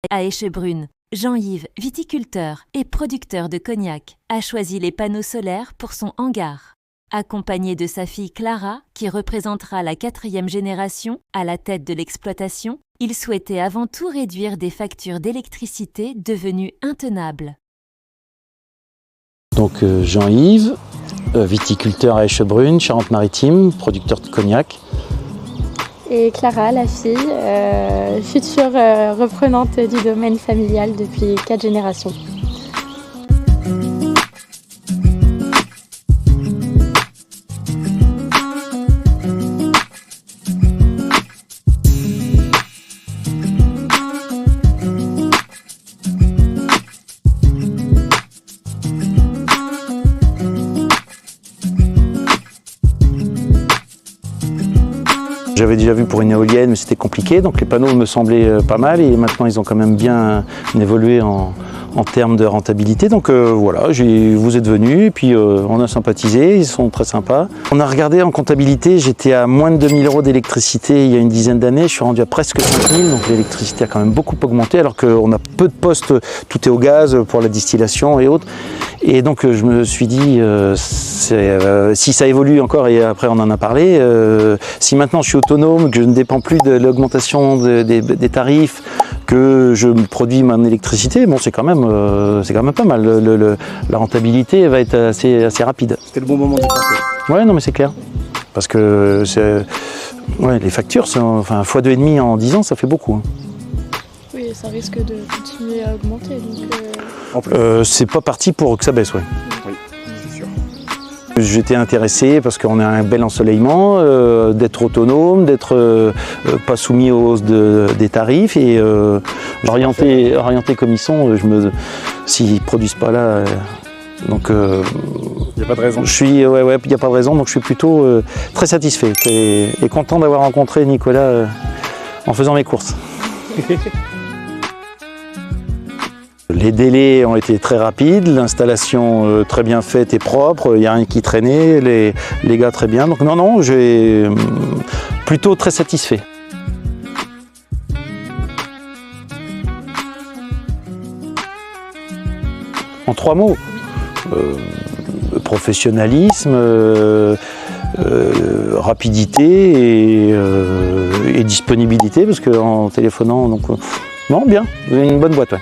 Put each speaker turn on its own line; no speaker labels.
À Echebrune, Jean-Yves, viticulteur et producteur de cognac, a choisi les panneaux solaires pour son hangar. Accompagné de sa fille Clara, qui représentera la 4e génération à la tête de l'exploitation, il souhaitait avant tout réduire des factures d'électricité devenues intenables.
Donc Jean-Yves, viticulteur à Echebrune, Charente-Maritime, producteur de cognac.
Et Clara, la fille, future reprenante du domaine familial depuis 4 générations.
J'avais déjà vu pour une éolienne, mais c'était compliqué, donc les panneaux me semblaient pas mal et maintenant ils ont quand même bien évolué en termes de rentabilité. Donc voilà, vous êtes venus et puis on a sympathisé, ils sont très sympas. On a regardé en comptabilité, j'étais à moins de 2000 € d'électricité il y a une dizaine d'années, je suis rendu à presque 5000, donc l'électricité a quand même beaucoup augmenté alors qu'on a peu de postes, tout est au gaz pour la distillation et autres. Et donc je me suis dit, si ça évolue encore, et après on en a parlé, si maintenant je suis autonome, que je ne dépends plus de l'augmentation des tarifs, que je produis mon électricité, bon, c'est quand même pas mal. La rentabilité va être assez rapide.
C'était le bon moment d'y penser.
Ouais, non mais c'est clair. Parce que les factures, enfin, x2,5 en 10 ans, ça fait beaucoup. Hein.
Oui, ça risque de continuer à augmenter.
C'est pas parti pour que ça baisse, ouais.
Oui, c'est sûr.
J'étais intéressé parce qu'on a un bel ensoleillement, d'être autonome, d'être pas soumis aux hausses des tarifs et orienté comme ils sont, s'ils ne produisent pas là, donc
il n'y a pas de raison.
il n'y a pas de raison, donc je suis plutôt très satisfait et content d'avoir rencontré Nicolas en faisant mes courses. Les délais ont été très rapides, l'installation très bien faite et propre, il n'y a rien qui traînait, les gars très bien. Donc non, j'ai plutôt très satisfait. En 3 mots, professionnalisme, rapidité et disponibilité, parce qu'en téléphonant, donc non, bien, une bonne boîte. Ouais.